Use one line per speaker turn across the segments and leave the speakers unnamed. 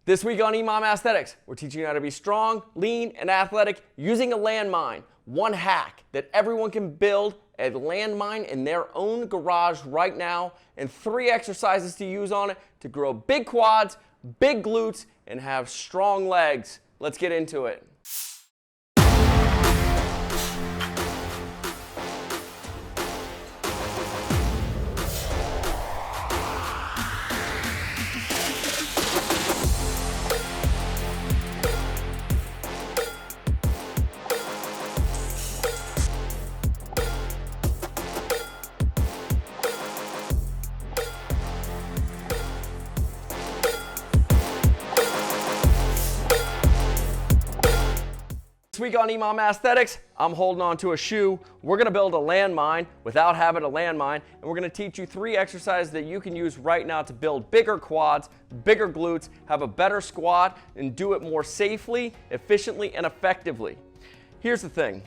This week on EMOM Aesthetics, we're teaching you how to be strong, lean, and athletic using a landmine. One hack that everyone can build a landmine in their own garage right now, and 3 exercises to use on it to grow big quads, big glutes, and have strong legs. Let's get into it. This week on EMOM Aesthetics, I'm holding on to a shoe. We're going to build a landmine without having a landmine, and we're going to teach you 3 exercises that you can use right now to build bigger quads, bigger glutes, have a better squat, and do it more safely, efficiently, and effectively. Here's the thing.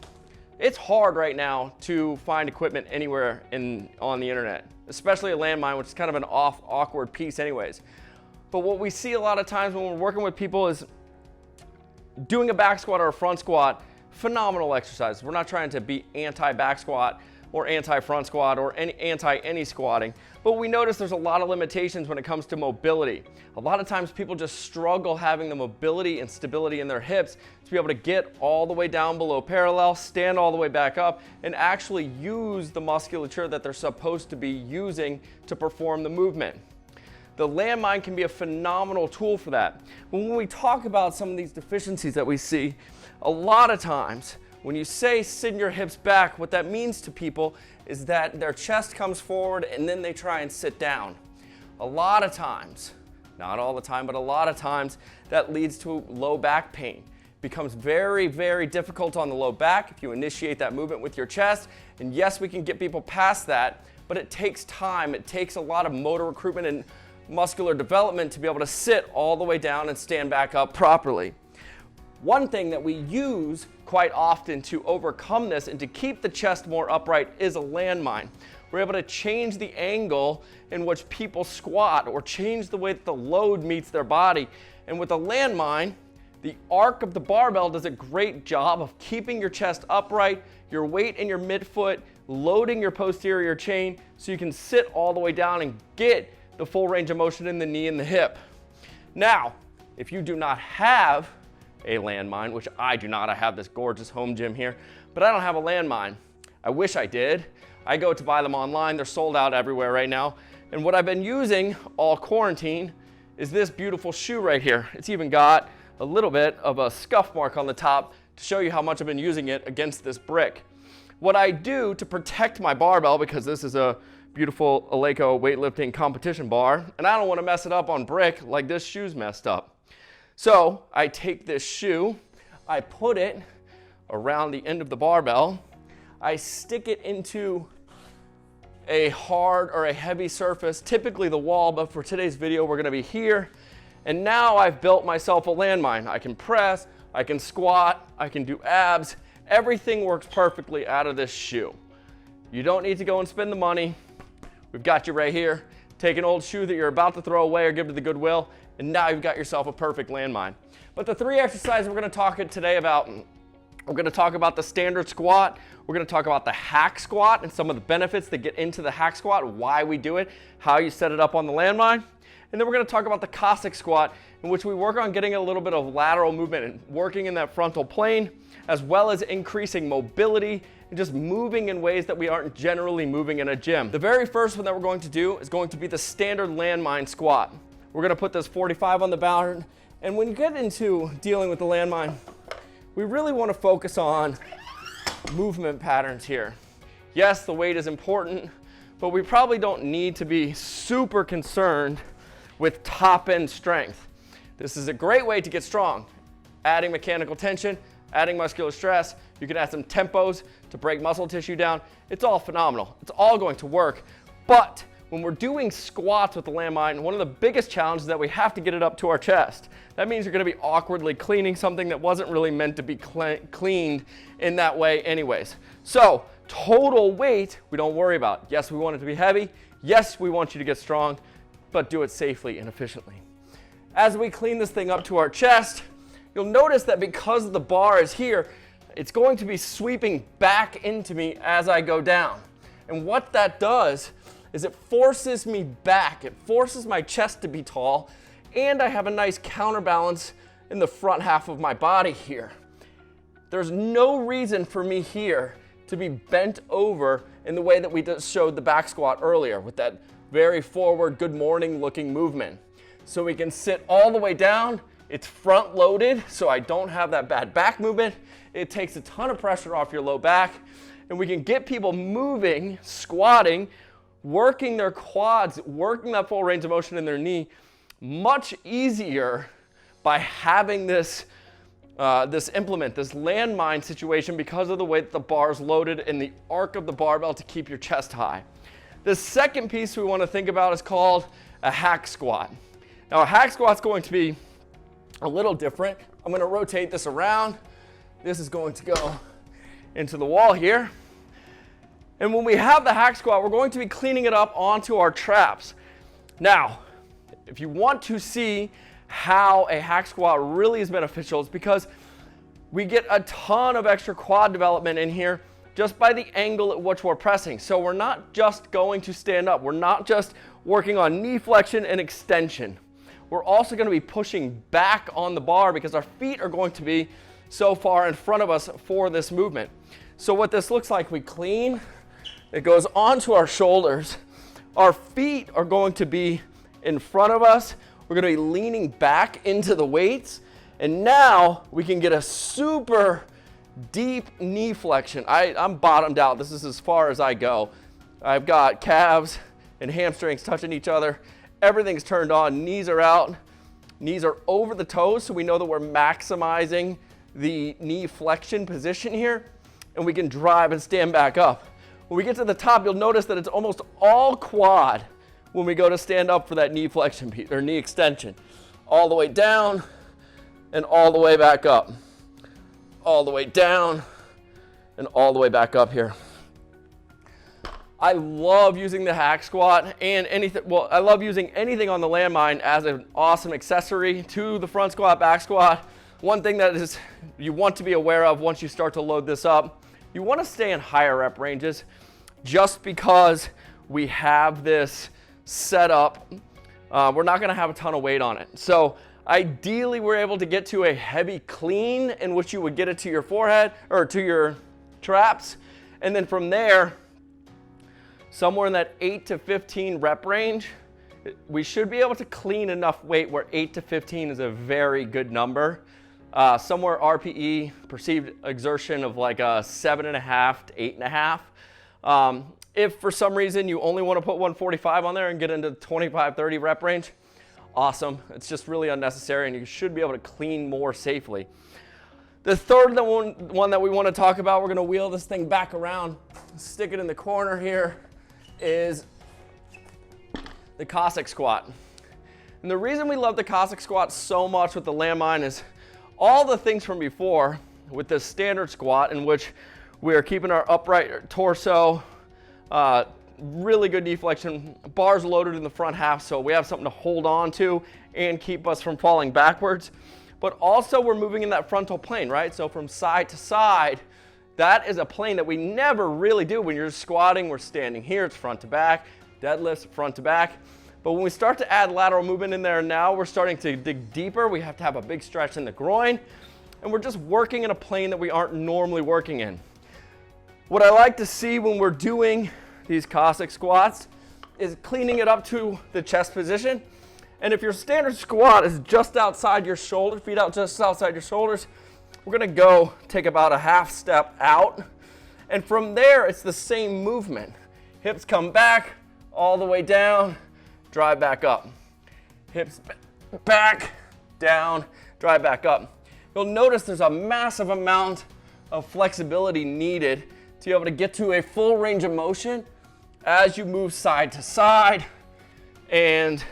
It's hard right now to find equipment anywhere on the internet, especially a landmine, which is kind of an awkward piece anyways. But what we see a lot of times when we're working with people is doing a back squat or a front squat, phenomenal exercise. We're not trying to be anti-back squat or anti-front squat or anti-any squatting, but we notice there's a lot of limitations when it comes to mobility. A lot of times people just struggle having the mobility and stability in their hips to be able to get all the way down below parallel, stand all the way back up, and actually use the musculature that they're supposed to be using to perform the movement. The landmine can be a phenomenal tool for that. But when we talk about some of these deficiencies that we see, a lot of times when you say send your hips back, what that means to people is that their chest comes forward and then they try and sit down. A lot of times, not all the time, but a lot of times that leads to low back pain. It becomes very, very difficult on the low back if you initiate that movement with your chest. And yes, we can get people past that, but it takes time. It takes a lot of motor recruitment and muscular development to be able to sit all the way down and stand back up properly. One thing that we use quite often to overcome this and to keep the chest more upright is a landmine. We're able to change the angle in which people squat or change the way that the load meets their body. And with a landmine, the arc of the barbell does a great job of keeping your chest upright, your weight in your midfoot, loading your posterior chain so you can sit all the way down and get the full range of motion in the knee and the hip. Now, if you do not have a landmine, which I do not, I have this gorgeous home gym here, but I don't have a landmine. I wish I did. I go to buy them online. They're sold out everywhere right now. And what I've been using all quarantine is this beautiful shoe right here. It's even got a little bit of a scuff mark on the top to show you how much I've been using it against this brick. What I do to protect my barbell, because this is a beautiful Eleiko weightlifting competition bar, and I don't want to mess it up on brick like this shoe's messed up. So I take this shoe, I put it around the end of the barbell, I stick it into a hard or a heavy surface, typically the wall, but for today's video we're going to be here, and now I've built myself a landmine. I can press, I can squat, I can do abs, everything works perfectly out of this shoe. You don't need to go and spend the money. We've got you right here. Take an old shoe that you're about to throw away or give to the Goodwill, and now you've got yourself a perfect landmine. But the 3 exercises we're going to talk today about, we're going to talk about the standard squat, we're going to talk about the hack squat and some of the benefits that get into the hack squat, why we do it, how you set it up on the landmine, and then we're going to talk about the Cossack squat, in which we work on getting a little bit of lateral movement and working in that frontal plane, as well as increasing mobility and just moving in ways that we aren't generally moving in a gym. The very first one that we're going to do is going to be the standard landmine squat. We're going to put this 45 on the bound, and when you get into dealing with the landmine, we really want to focus on movement patterns here. Yes, the weight is important, but we probably don't need to be super concerned with top end strength. This is a great way to get strong, adding mechanical tension, adding muscular stress. You can add some tempos to break muscle tissue down. It's all phenomenal. It's all going to work. But when we're doing squats with the landmine, one of the biggest challenges is that we have to get it up to our chest. That means you're going to be awkwardly cleaning something that wasn't really meant to be cleaned in that way anyways. So total weight, we don't worry about. Yes, we want it to be heavy. Yes, we want you to get strong, but do it safely and efficiently. As we clean this thing up to our chest, you'll notice that because the bar is here, it's going to be sweeping back into me as I go down. And what that does is it forces me back. It forces my chest to be tall, and I have a nice counterbalance in the front half of my body here. There's no reason for me here to be bent over in the way that we just showed the back squat earlier with that very forward, good morning looking movement. So we can sit all the way down. It's front loaded, so I don't have that bad back movement. It takes a ton of pressure off your low back, and we can get people moving, squatting, working their quads, working that full range of motion in their knee much easier by having this implement, this landmine situation, because of the way that the bar is loaded and the arc of the barbell to keep your chest high. The second piece we want to think about is called a hack squat. Now, a hack squat is going to be a little different. I'm going to rotate this around. This is going to go into the wall here. And when we have the hack squat, we're going to be cleaning it up onto our traps. Now, if you want to see how a hack squat really is beneficial, it's because we get a ton of extra quad development in here just by the angle at which we're pressing. So we're not just going to stand up. We're not just working on knee flexion and extension. We're also going to be pushing back on the bar because our feet are going to be so far in front of us for this movement. So what this looks like, we clean, it goes onto our shoulders. Our feet are going to be in front of us. We're going to be leaning back into the weights, and now we can get a super deep knee flexion. I'm bottomed out. This is as far as I go. I've got calves and hamstrings touching each other. Everything's turned on. Knees are out. Knees are over the toes, so we know that we're maximizing the knee flexion position here, and we can drive and stand back up. When we get to the top, you'll notice that it's almost all quad when we go to stand up for that knee flexion piece, or knee extension. All the way down and all the way back up. All the way down and all the way back up here. I love using the hack squat and I love using anything on the landmine as an awesome accessory to the front squat, back squat. One thing that is you want to be aware of once you start to load this up, you want to stay in higher rep ranges just because we have this set up. We're not going to have a ton of weight on it. So ideally, we're able to get to a heavy clean in which you would get it to your forehead or to your traps. And then from there, somewhere in that 8 to 15 rep range, we should be able to clean enough weight where 8 to 15 is a very good number. Somewhere RPE, perceived exertion of like a 7.5 to 8.5. If for some reason you only want to put 145 on there and get into the 25, 30 rep range, awesome. It's just really unnecessary, and you should be able to clean more safely. The third one that we want to talk about, we're going to wheel this thing back around, stick it in the corner here, is the Cossack Squat. And the reason we love the Cossack Squat so much with the landmine is all the things from before with the standard squat, in which we are keeping our upright torso, really good knee flexion, bars loaded in the front half, so we have something to hold on to and keep us from falling backwards. But also we're moving in that frontal plane, right? So from side to side, that is a plane that we never really do. When you're squatting, we're standing here, it's front to back, deadlifts, front to back. But when we start to add lateral movement in there, now we're starting to dig deeper. We have to have a big stretch in the groin, and we're just working in a plane that we aren't normally working in. What I like to see when we're doing these Cossack squats is cleaning it up to the chest position. And if your standard squat is just outside your shoulder, feet out just outside your shoulders, we're gonna go take about a half step out. And from there, it's the same movement. Hips come back, all the way down, drive back up. Hips back, down, drive back up. You'll notice there's a massive amount of flexibility needed to be able to get to a full range of motion as you move side to side. And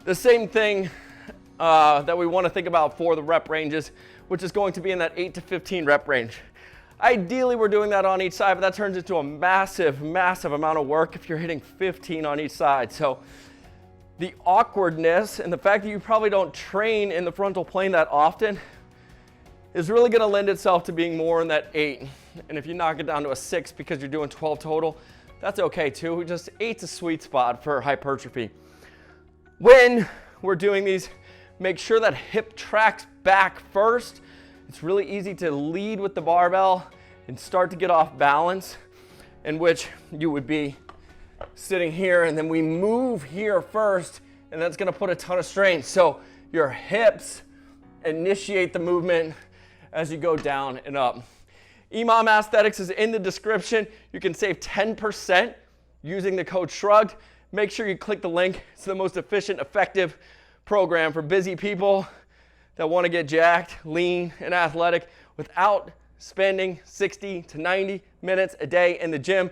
the same thing that we want to think about for the rep ranges, which is going to be in that 8 to 15 rep range. Ideally, we're doing that on each side, but that turns into a massive, massive amount of work if you're hitting 15 on each side. So the awkwardness and the fact that you probably don't train in the frontal plane that often is really going to lend itself to being more in that 8. And if you knock it down to a 6 because you're doing 12 total, that's okay too. Just 8's a sweet spot for hypertrophy. When we're doing these, make sure that hip tracks back first. It's really easy to lead with the barbell and start to get off balance, in which you would be sitting here, and then we move here first, and that's going to put a ton of strain. So your hips initiate the movement as you go down and up. EMOM Aesthetics is in the description. You can save 10% using the code Shrugged. Make sure you click the link. It's the most efficient, effective program for busy people that want to get jacked, lean, and athletic without spending 60 to 90 minutes a day in the gym.